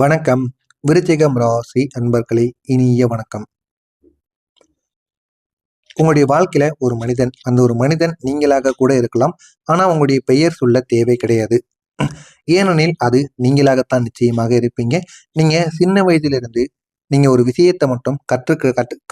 வணக்கம். விருச்சிகம் ராசி அன்பர்களே, இனிய வணக்கம். உங்களுடைய வாழ்க்கையில ஒரு மனிதன், அந்த ஒரு மனிதன் நீங்களாக கூட இருக்கலாம். ஆனா உங்களுடைய பெயர் சொல்ல தேவை கிடையாது. ஏனெனில் அது நீங்களாகத்தான் நிச்சயமாக இருப்பீங்க. நீங்க சின்ன வயதிலிருந்து நீங்க ஒரு விஷயத்தை மட்டும்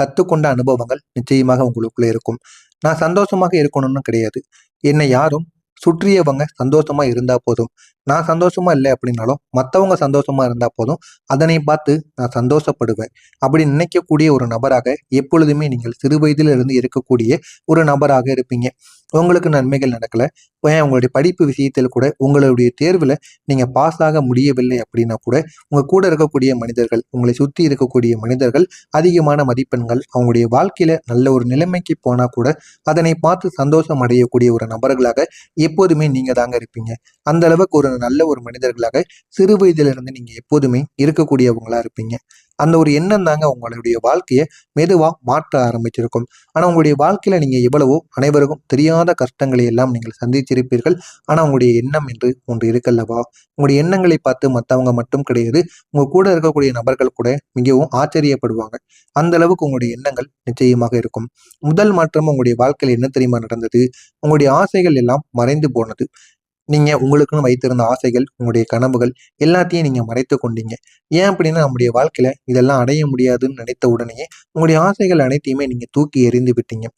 கற்றுக்கொண்ட அனுபவங்கள் நிச்சயமாக உங்களுக்குள்ள இருக்கும். நான் சந்தோஷமாக இருக்கணும்னு கிடையாது. என்னை யாரும் சுற்றியவங்க சந்தோஷமா இருந்தா போதும். நான் சந்தோஷமா இல்லை அப்படின்னாலும் மற்றவங்க சந்தோஷமா இருந்தா போதும். அதனை பார்த்து நான் சந்தோஷப்படுவேன். அப்படி நினைக்கக்கூடிய ஒரு நபராக எப்பொழுதுமே நீங்கள் சிறு வயதிலிருந்து இருக்கக்கூடிய ஒரு நபராக இருப்பீங்க. உங்களுக்கு நன்மைகள் நடக்கல, ஏன் உங்களுடைய படிப்பு விஷயத்தில் கூட உங்களுடைய தேர்வுல நீங்க பாஸ் ஆக முடியவில்லை அப்படின்னா கூட உங்க கூட இருக்கக்கூடிய மனிதர்கள், உங்களை சுற்றி இருக்கக்கூடிய மனிதர்கள் அதிகமான மதிப்பெண்கள், அவங்களுடைய வாழ்க்கையில நல்ல ஒரு நிலைமைக்கு போனா கூட அதனை பார்த்து சந்தோஷம் அடையக்கூடிய ஒரு நபர்களாக எப்போதுமே நீங்க தாங்க இருப்பீங்க. அந்த அளவுக்கு ஒரு நல்ல ஒரு மனிதர்களாக சிறு வயதிலிருந்து நீங்க எப்போதுமே இருக்கக்கூடியவங்களா இருப்பீங்க. அந்த ஒரு எண்ணம் தாங்க உங்களுடைய வாழ்க்கையை மெதுவா மாற்ற ஆரம்பிச்சிருக்கும். ஆனா உங்களுடைய வாழ்க்கையில நீங்க எவ்வளவோ அனைவருக்கும் தெரியாத கஷ்டங்களை எல்லாம் நீங்கள் சந்திச்சிருப்பீர்கள். ஆனா உங்களுடைய எண்ணம் என்று ஒன்று இருக்கல்லவா? உங்களுடைய எண்ணங்களை பார்த்து மற்றவங்க மட்டும் கிடையாது, உங்க கூட இருக்கக்கூடிய நபர்கள் கூட மிகவும் ஆச்சரியப்படுவாங்க. அந்த அளவுக்கு உங்களுடைய எண்ணங்கள் நிச்சயமாக இருக்கும். முதல் மாற்றம் உங்களுடைய வாழ்க்கையில் என்ன தெரியுமா நடந்தது? உங்களுடைய ஆசைகள் எல்லாம் மறைந்து போனது. நீங்க உங்களுக்குன்னு வைத்திருந்த ஆசைகள், உங்களுடைய கனவுகள் எல்லாத்தையும் நீங்க மறைத்துக் கொண்டீங்க. ஏன் அப்படின்னா, நம்முடைய வாழ்க்கையில இதெல்லாம் அடைய முடியாதுன்னு நினைத்த உடனேயே, உங்களுடைய ஆசைகள் அனைத்தையுமே நீங்க தூக்கி எறிந்து விட்டீங்க.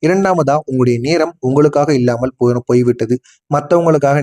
2வதா உங்களுடைய நேரம் உங்களுக்காக இல்லாமல் போய்விட்டது. மத்தவங்களுக்காக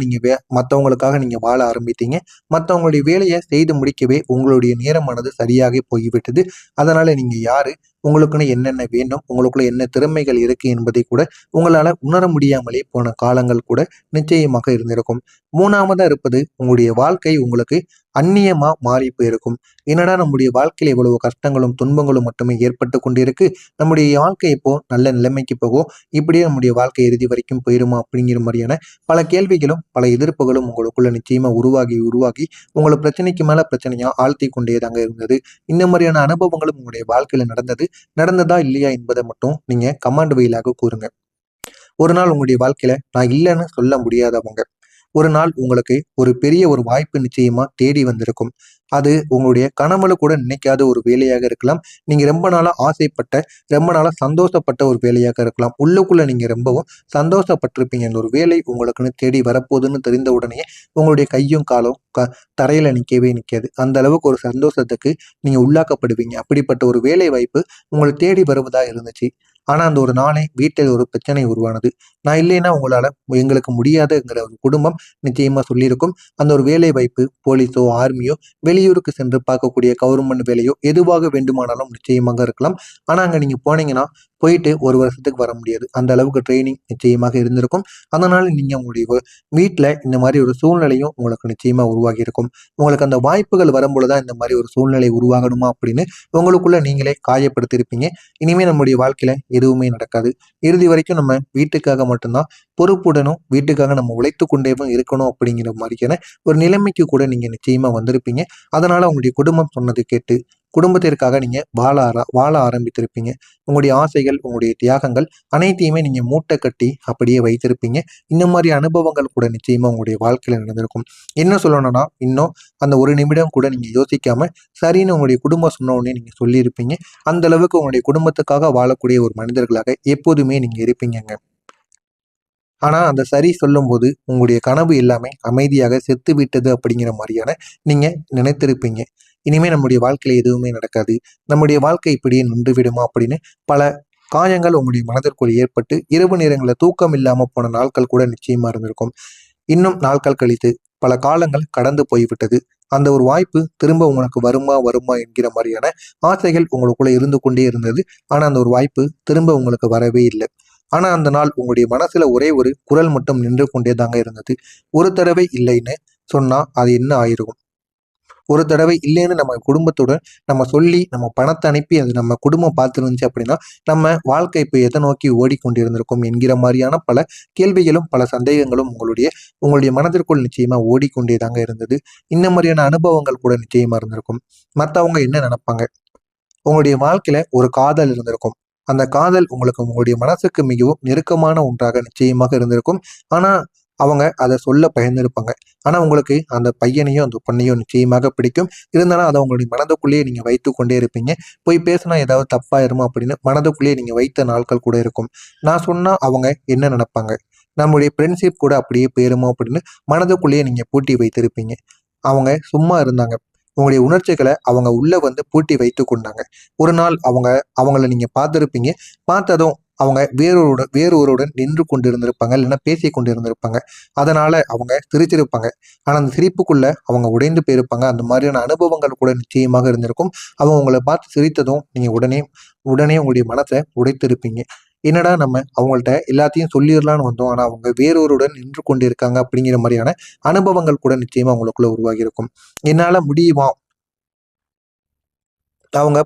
நீங்க வாழ ஆரம்பித்தீங்க. மத்தவங்களுடைய வேலைய செய்து முடிக்கவே உங்களுடைய நேரமானது சரியாக போய்விட்டது. அதனால நீங்க யாரு? உங்களுக்குன்னு என்னென்ன வேண்டும்? உங்களுக்குள்ள என்ன திறமைகள் இருக்கு என்பதை கூட உங்களால உணர முடியாமலே போன காலங்கள் கூட நிச்சயமாக இருந்திருக்கும். 3வதா இருப்பது உங்களுடைய வாழ்க்கை உங்களுக்கு அந்நியமா மாறி போயிருக்கும். என்னடா நம்முடைய வாழ்க்கையில இவ்வளவு கஷ்டங்களும் துன்பங்களும் மட்டுமே ஏற்பட்டு கொண்டிருக்கு. நம்முடைய வாழ்க்கை இப்போ நல்ல நிலைமைக்கு போகும். இப்படியே நம்முடைய வாழ்க்கை இறுதி வரைக்கும் போயிருமா அப்படிங்கிற மாதிரியான பல கேள்விகளும் பல எதிர்ப்புகளும் உங்களுக்குள்ள நிச்சயமா உருவாகி உருவாகி உங்களை பிரச்சனைக்கு மேல பிரச்சனையா ஆழ்த்தி கொண்டேதாங்க இருந்தது. இந்த மாதிரியான அனுபவங்களும் உங்களுடைய வாழ்க்கையில நடந்ததா இல்லையா என்பதை மட்டும் நீங்க கமாண்ட் வழியாக கூறுங்க. ஒரு நாள் உங்களுடைய வாழ்க்கையில நான் இல்லைன்னு சொல்ல முடியாதவங்க, ஒரு நாள் உங்களுக்கு ஒரு பெரிய ஒரு வாய்ப்பு நிச்சயமா தேடி வந்திருக்கும். அது உங்களுடைய கனவுல கூட நினைக்காத ஒரு வேலையாக இருக்கலாம். நீங்க ரொம்ப நாளா ஆசைப்பட்ட, ரொம்ப நாளா சந்தோஷப்பட்ட ஒரு வேலையாக இருக்கலாம். உள்ளுக்குள்ள நீங்க ரொம்பவும் சந்தோஷப்பட்டிருப்பீங்க. அந்த ஒரு வேலை உங்களுக்குன்னு தேடி வரப்போகுதுன்னு தெரிந்த உடனே உங்களுடைய கையும் காலும் தரையில நிக்கவே நிக்காது. அந்த அளவுக்கு ஒரு சந்தோஷத்துக்கு நீங்க உள்ளாக்கப்படுவீங்க. அப்படிப்பட்ட ஒரு வேலை வாய்ப்பு உங்களை தேடி வருவதா இருந்துச்சு. ஆனா அந்த ஒரு நாளே வீட்டில் ஒரு பிரச்சனை உருவானது. நான் இல்லைன்னா எங்களுக்கு முடியாதுங்கிற ஒரு குடும்பம் நிச்சயமா சொல்லியிருக்கும். அந்த ஒரு வேலை வாய்ப்பு போலீஸோ ஆர்மியோ வெளியூருக்கு சென்று பார்க்கக்கூடிய கவர்மெண்ட் வேலையோ எதுவாக வேண்டுமானாலும் நிச்சயமாக இருக்கலாம். ஆனா அங்க நீங்க போனீங்கன்னா போயிட்டு ஒரு வருஷத்துக்கு வர முடியாது. அந்த அளவுக்கு ட்ரைனிங் நிச்சயமாக இருந்திருக்கும். அதனால நீங்க உங்களுடைய வீட்டுல இந்த மாதிரி ஒரு சூழ்நிலையும் உங்களுக்கு நிச்சயமா உருவாகி இருக்கும். உங்களுக்கு அந்த வாய்ப்புகள் வரும்பொழுதுதான் இந்த மாதிரி ஒரு சூழ்நிலை உருவாகணுமா அப்படின்னு உங்களுக்குள்ள நீங்களே காயப்படுத்தியிருப்பீங்க. இனிமே நம்முடைய வாழ்க்கையில எதுவுமே நடக்காது. இறுதி வரைக்கும் நம்ம வீட்டுக்காக மட்டும்தான் பொறுப்புடனும், வீட்டுக்காக நம்ம உழைத்து கொண்டேவும் இருக்கணும் அப்படிங்கிற மாதிரியான ஒரு நிலைமைக்கு கூட நீங்க நிச்சயமா வந்திருப்பீங்க. அதனால உங்களுடைய குடும்பம் சொன்னதை கேட்டு குடும்பத்திற்காக நீங்க வாழ ஆரம்பித்திருப்பீங்க. உங்களுடைய ஆசைகள், உங்களுடைய தியாகங்கள் அனைத்தையுமே நீங்க மூட்டை கட்டி அப்படியே வைத்திருப்பீங்க. இந்த மாதிரி அனுபவங்கள் கூட நிச்சயமா உங்களுடைய வாழ்க்கையில நடந்திருக்கும். என்ன சொல்லணும்னா, இன்னும் அந்த ஒரு நிமிடம் கூட நீங்க யோசிக்காம சரின்னு உங்களுடைய குடும்பம் சொன்ன உடனே நீங்க சொல்லியிருப்பீங்க. அந்த அளவுக்கு உங்களுடைய குடும்பத்துக்காக வாழக்கூடிய ஒரு மனிதர்களாக எப்போதுமே நீங்க இருப்பீங்கங்க. ஆனா அந்த சரி சொல்லும்போது உங்களுடைய கனவு எல்லாமே அமைதியாக செத்து விட்டது அப்படிங்கிற மாதிரியான நீங்க நினைத்திருப்பீங்க. இனிமே நம்முடைய வாழ்க்கையில எதுவுமே நடக்காது. நம்முடைய வாழ்க்கை இப்படியே நின்று விடுமா அப்படின்னு பல காயங்கள் உங்களுடைய மனதிற்குள் ஏற்பட்டு இரவு நேரங்களில் தூக்கம் இல்லாம போன நாட்கள் கூட நிச்சயமா இருந்திருக்கும். இன்னும் நாட்கள் கழித்து பல காலங்கள் கடந்து போய்விட்டது. அந்த ஒரு வாய்ப்பு திரும்ப உங்களுக்கு வருமா வருமா என்கிற மாதிரியான ஆசைகள் உங்களுக்குள்ள இருந்து கொண்டே இருந்தது. ஆனா அந்த ஒரு வாய்ப்பு திரும்ப உங்களுக்கு வரவே இல்லை. ஆனா அந்த நாள் உங்களுடைய மனசுல ஒரே ஒரு குரல் மட்டும் நின்று கொண்டே தாங்க இருந்தது. ஒரு தடவை இல்லைன்னு சொன்னா அது என்ன ஆயிருக்கும்? ஒரு தடவை இல்லைன்னு நம்ம குடும்பத்துடன் நம்ம சொல்லி நம்ம பணத்தை அனுப்பி அது நம்ம குடும்பம் பார்த்துருந்துச்சு அப்படின்னா நம்ம வாழ்க்கை இப்போ எதை நோக்கி ஓடிக்கொண்டிருந்திருக்கும் என்கிற மாதிரியான பல கேள்விகளும் பல சந்தேகங்களும் உங்களுடைய மனதிற்குள் நிச்சயமா ஓடிக்கொண்டே தாங்க இருந்தது. இந்த மாதிரியான அனுபவங்கள் கூட நிச்சயமா இருந்திருக்கும். மற்றவங்க என்ன நினைப்பாங்க? உங்களுடைய வாழ்க்கையில ஒரு காதல் இருந்திருக்கும். அந்த காதல் உங்களுடைய மனசுக்கு மிகவும் நெருக்கமான ஒன்றாக நிச்சயமாக இருந்திருக்கும். ஆனா அவங்க அதை சொல்ல பயந்திருப்பாங்க. ஆனா உங்களுக்கு அந்த பையனையும் அந்த பொண்ணையும் நிச்சயமாக பிடிக்கும். இருந்தாலும் அதை உங்களுடைய மனதுக்குள்ளேயே நீங்க வைத்துக் கொண்டே இருப்பீங்க. போய் பேசினா ஏதாவது தப்பாயிருமோ அப்படின்னு மனதுக்குள்ளேயே நீங்க வைத்த நாட்கள் கூட இருக்கும். நான் சொன்னா அவங்க என்ன நினைப்பாங்க? நம்முடைய ஃப்ரெண்ட்ஷிப் கூட அப்படியே போயிருமோ அப்படின்னு மனதுக்குள்ளேயே நீங்க பூட்டி வைத்திருப்பீங்க. அவங்க சும்மா இருந்தாங்க. உங்களுடைய உணர்ச்சிகளை அவங்க உள்ள வந்து பூட்டி வைத்துக் கொண்டாங்க. ஒரு நாள் அவங்கள நீங்க பார்த்திருப்பீங்க. பார்த்ததும் அவங்க வேறொருவருடன் நின்று கொண்டிருந்திருப்பாங்க. இல்லைன்னா பேசிக் கொண்டிருந்திருப்பாங்க. அதனால அவங்க சிரிச்சிருப்பாங்க. ஆனா அந்த சிரிப்புக்குள்ள அவங்க உடைந்து போயிருப்பாங்க. அந்த மாதிரியான அனுபவங்கள் கூட நிச்சயமாக இருந்திருக்கும். அவங்க உங்களை பார்த்து சிரித்ததும் நீங்க உடனே உடனே உங்களுடைய மனசை உடைத்திருப்பீங்க. என்னடா நம்ம அவங்கள்ட்ட எல்லாத்தையும் சொல்லிடலான்னு வந்தோம். ஆனா அவங்க வேறொருடன் நின்று கொண்டிருக்காங்க அப்படிங்கிற மாதிரியான அனுபவங்கள் கூட நிச்சயமா உங்களுக்குள்ள உருவாகி இருக்கும். என்னால முடியுமா? அவங்க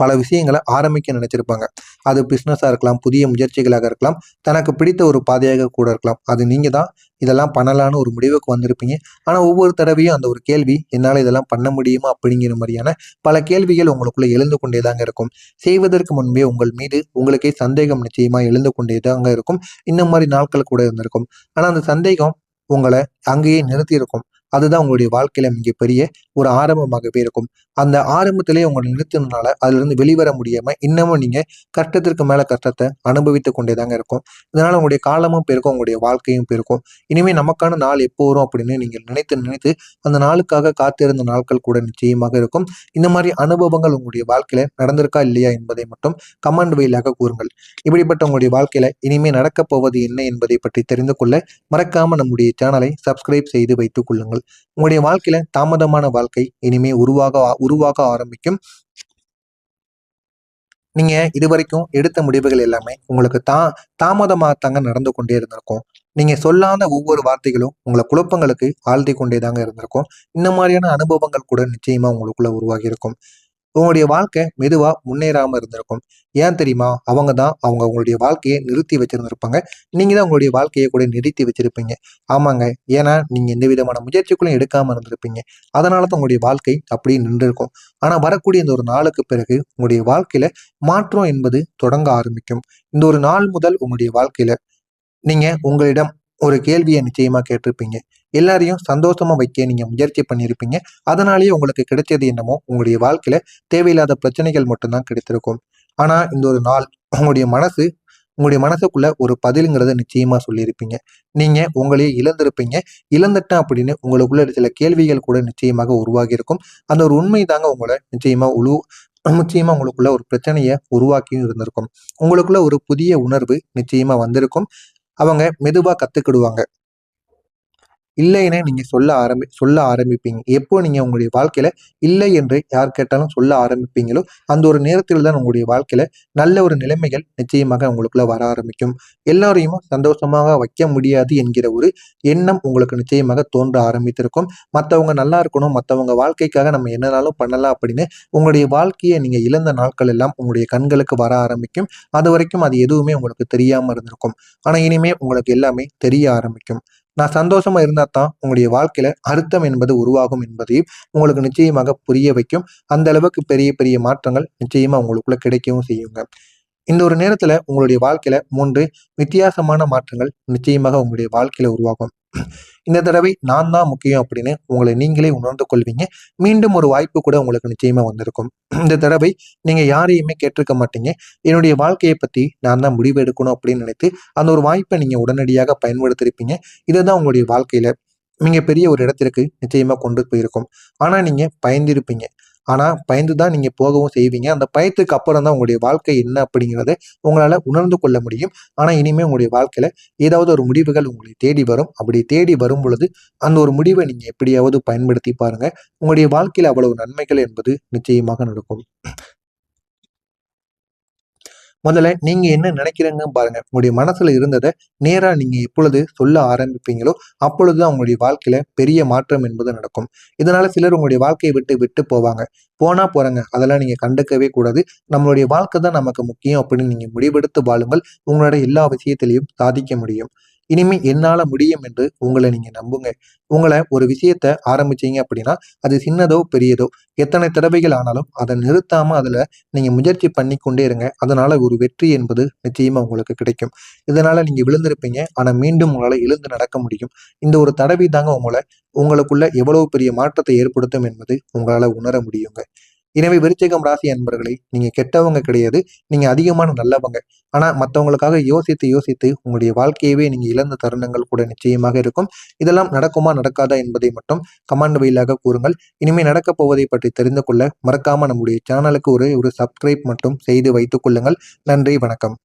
பல விஷயங்கள ஆரம்பிக்க நினைச்சிருப்பாங்க. அது பிசினஸா இருக்கலாம், புதிய முயற்சிகளாக இருக்கலாம், தனக்கு பிடித்த ஒரு பாதையாக கூட இருக்கலாம். அது நீங்க தான் இதெல்லாம் பண்ணலான்னு ஒரு முடிவுக்கு வந்திருப்பீங்க. ஆனா ஒவ்வொரு தடவையும் அந்த ஒரு கேள்வி, என்னால இதெல்லாம் பண்ண முடியுமா? அப்படிங்கிற மாரியான பல கேள்விகள் உங்களுக்குள்ள எழுந்து கொண்டே தாங்க இருக்கும். செய்வதற்கு முன்பே உங்கள் மீது உங்களுக்கே சந்தேகம் நிச்சயமா எழுந்து கொண்டே தாங்க இருக்கும். இந்த மாரி நாட்கள் கூட இருந்திருக்கும். ஆனா அந்த சந்தேகம் உங்கள அங்கேயே நிறுத்தியிருக்கும். அதுதான் உங்களுடைய வாழ்க்கையில மிகப்பெரிய ஒரு ஆரம்பமாகவே இருக்கும். அந்த ஆரம்பத்திலேயே உங்கள நிறுத்தினனால அதிலிருந்து வெளிவர முடியாம இன்னமும் நீங்க கஷ்டத்திற்கு மேல கஷ்டத்த அனுபவித்துக் கொண்டே தாங்க இருக்கும். இதனால உங்களுடைய காலமும் போயிருக்கும், உங்களுடைய வாழ்க்கையும் போயிருக்கும். இனிமே நமக்கான நாள் எப்போ வரும் அப்படின்னு நீங்க நினைத்து நினைத்து அந்த நாளுக்காக காத்திருந்த நாட்கள் கூட நிச்சயமாக இருக்கும். இந்த மாதிரி அனுபவங்கள் உங்களுடைய வாழ்க்கையில நடந்திருக்கா இல்லையா என்பதை மட்டும் கமெண்ட் வாயிலாக கூறுங்கள். இப்படிப்பட்ட உங்களுடைய வாழ்க்கையில இனிமே நடக்கப் போவது என்ன என்பதை பற்றி தெரிந்து கொள்ள மறக்காம நம்முடைய சேனலை சப்ஸ்கிரைப் செய்து வைத்துக் கொள்ளுங்கள். உங்களுடைய வாழ்க்கையில தாமதமான வாழ்க்கை இனிமே உருவாக ஆரம்பிக்கும். நீங்க இதுவரைக்கும் எடுத்த முடிவுகள் எல்லாமே உங்களுக்கு தாமதமாகத்தாங்க நடந்து கொண்டே இருந்திருக்கும். நீங்க சொல்லாத ஒவ்வொரு வார்த்தைகளும் உங்களை குழப்பங்களுக்கு ஆழ்த்தி கொண்டே தாங்க இருந்திருக்கும். இந்த மாதிரியான அனுபவங்கள் கூட நிச்சயமா உங்களுக்குள்ள உருவாகி இருக்கும். உங்களுடைய வாழ்க்கை மெதுவா முன்னேறாம இருந்திருக்கும். ஏன் தெரியுமா? அவங்க உங்களுடைய வாழ்க்கையை நிறுத்தி வச்சிருந்திருப்பாங்க. நீங்க தான் உங்களுடைய வாழ்க்கையை கூட நிறுத்தி வச்சிருப்பீங்க. ஆமாங்க. ஏன்னா நீங்க எந்த விதமான முயற்சிகளும் எடுக்காம இருந்திருப்பீங்க. அதனால தான் உங்களுடைய வாழ்க்கை அப்படியே நின்றிருக்கும். ஆனா வரக்கூடிய இந்த ஒரு நாளுக்கு பிறகு உங்களுடைய வாழ்க்கையில மாற்றம் என்பது தொடங்க ஆரம்பிக்கும். இந்த ஒரு நாள் முதல் உங்களுடைய வாழ்க்கையில நீங்க உங்களிடம் ஒரு கேள்விய நிச்சயமா கேட்டிருப்பீங்க. எல்லாரையும் சந்தோஷமா வைக்க நீங்க முயற்சி பண்ணியிருப்பீங்க. அதனாலேயே உங்களுக்கு கிடைச்சது என்னமோ, உங்களுடைய வாழ்க்கையில தேவையில்லாத பிரச்சனைகள் மட்டும் தான் கிடைத்திருக்கும். ஆனா இந்த ஒரு நாள் உங்களுடைய மனசு உங்களுடைய மனசுக்குள்ள ஒரு பதிலுங்கிறத நிச்சயமா சொல்லியிருப்பீங்க. நீங்க உங்களையே இழந்திருப்பீங்க. இழந்துட்டேன் அப்படின்னு உங்களுக்குள்ள சில கேள்விகள் கூட நிச்சயமாக உருவாகி இருக்கும். அந்த ஒரு உண்மை தாங்க உங்கள நிச்சயமா உங்களுக்குள்ள ஒரு பிரச்சனைய உருவாக்கியும் இருந்திருக்கும். உங்களுக்குள்ள ஒரு புதிய உணர்வு நிச்சயமா வந்திருக்கும். அவங்க மெதுவா கத்துக்கிடுவாங்க. இல்லைன்னே நீங்க சொல்ல ஆரம்பிப்பீங்க. எப்போ நீங்க உங்களுடைய வாழ்க்கையில இல்லை என்று யார் கேட்டாலும் சொல்ல ஆரம்பிப்பீங்களோ, அந்த ஒரு நேரத்தில் தான் உங்களுடைய வாழ்க்கையில நல்ல ஒரு நிலைமைகள் நிச்சயமாக உங்களுக்குள்ள வர ஆரம்பிக்கும். எல்லாரையும் சந்தோஷமாக வைக்க முடியாது என்கிற ஒரு எண்ணம் உங்களுக்கு நிச்சயமாக தோன்ற ஆரம்பித்திருக்கும். மத்தவங்க நல்லா இருக்கணும், மத்தவங்க வாழ்க்கைக்காக நம்ம என்னனாலும் பண்ணலாம் அப்படின்னு உங்களுடைய வாழ்க்கைய நீங்க இழந்த நாட்கள் எல்லாம் உங்களுடைய கண்களுக்கு வர ஆரம்பிக்கும். அதுவரைக்கும் அது எதுவுமே உங்களுக்கு தெரியாம இருந்திருக்கும். ஆனா இனிமே உங்களுக்கு எல்லாமே தெரிய ஆரம்பிக்கும். நான் சந்தோஷமா இருந்தா தான் உங்களுடைய வாழ்க்கையில அர்த்தம் என்பது உருவாகும் என்பதையும் உங்களுக்கு நிச்சயமாக புரிய வைக்கும். அந்த அளவுக்கு பெரிய பெரிய மாற்றங்கள் நிச்சயமா உங்களுக்குள்ள கிடைக்கவும் செய்யுங்க. இந்த ஒரு நேரத்துல உங்களுடைய வாழ்க்கையில 3 வித்தியாசமான மாற்றங்கள் நிச்சயமாக உங்களுடைய வாழ்க்கையில உருவாகும். இந்த தடவை நான் தான் முக்கியம் அப்படின்னு உங்களை நீங்களே உணர்ந்து கொள்வீங்க. மீண்டும் ஒரு வாய்ப்பு கூட உங்களுக்கு நிச்சயமா வந்திருக்கும். இந்த தடவை நீங்க யாரையுமே கேட்டிருக்க மாட்டீங்க. என்னுடைய வாழ்க்கையை பத்தி நான் தான் முடிவு எடுக்கணும் அப்படின்னு நினைத்து அந்த ஒரு வாய்ப்பை நீங்க உடனடியாக பயன்படுத்தியிருப்பீங்க. இதுதான் உங்களுடைய வாழ்க்கையில மிகப்பெரிய ஒரு இடத்திற்கு நிச்சயமா கொண்டு போயிருக்கும். ஆனா நீங்க பயந்திருப்பீங்க. ஆனா பயந்து தான் நீங்க போகவும் செய்வீங்க. அந்த பயத்துக்கு அப்புறம் தான் உங்களுடைய வாழ்க்கை என்ன அப்படிங்கிறத உங்களால உணர்ந்து கொள்ள முடியும். ஆனா இனிமே உங்களுடைய வாழ்க்கையில ஏதாவது ஒரு முடிவுகள் உங்களை தேடி வரும். அப்படி தேடி வரும் பொழுது அந்த ஒரு முடிவை நீங்க எப்படியாவது பயன்படுத்தி பாருங்க. உங்களுடைய வாழ்க்கையில அவ்வளவு நன்மைகள் என்பது நிச்சயமாக நடக்கும். முதல்ல நீங்க என்ன நினைக்கிறீங்கன்னு பாருங்க. உங்களுடைய மனசுல இருந்தத நேரா நீங்க எப்பொழுது சொல்ல ஆரம்பிப்பீங்களோ, அப்பொழுதுதான் உங்களுடைய வாழ்க்கையில பெரிய மாற்றம் என்பது நடக்கும். இதனால சிலர் உங்களுடைய வாழ்க்கைய விட்டு விட்டு போவாங்க. போனா போறாங்க. அதெல்லாம் நீங்க கண்டுக்கவே கூடாது. நம்மளுடைய வாழ்க்கை தான் நமக்கு முக்கியம் அப்படின்னு நீங்க முடிவெடுத்து வாழுங்கள். உங்களோட எல்லா விஷயத்திலயும் சாதிக்க முடியும். இனிமே என்னால முடியும் என்று உங்களை நீங்க நம்புங்க. உங்களை ஒரு விஷயத்த ஆரம்பிச்சீங்க அப்படின்னா, அது சின்னதோ, பெரியதோ எத்தனை தடவைகள் ஆனாலும் அத நிறுத்தாம அதுல நீங்க முயற்சி பண்ணிக்கொண்டே இருங்க. அதனால ஒரு வெற்றி என்பது நிச்சயமா உங்களுக்கு கிடைக்கும். இதனால நீங்க விழுந்திருப்பீங்க. ஆனா மீண்டும் உங்களால எழுந்து நடக்க முடியும். இந்த ஒரு தடவை தாங்க உங்களுக்குள்ள எவ்வளவு பெரிய மாற்றத்தை ஏற்படுத்தும் என்பது உங்களால உணர முடியுங்க. எனவே விருச்சிகம் ராசி அன்பர்களே, நீங்க கெட்டவங்க கிடையாது. நீங்க அதிகமான நல்லவங்க. ஆனா மத்தவங்களுக்காக யோசித்து, யோசித்து உங்களுடைய வாழ்க்கையவே நீங்க இழந்த தருணங்கள் கூட நிச்சயமாக இருக்கும். இதெல்லாம் நடக்குமா, நடக்காதா என்பதை மட்டும் கமெண்ட் வாயிலாக கூறுங்கள். இனிமே நடக்கப் போவதை பற்றி தெரிந்து கொள்ள மறக்காம நம்முடைய சேனலுக்கு ஒரு ஒரு சப்ஸ்கிரைப் மட்டும் செய்து வைத்துக் கொள்ளுங்கள். நன்றி, வணக்கம்.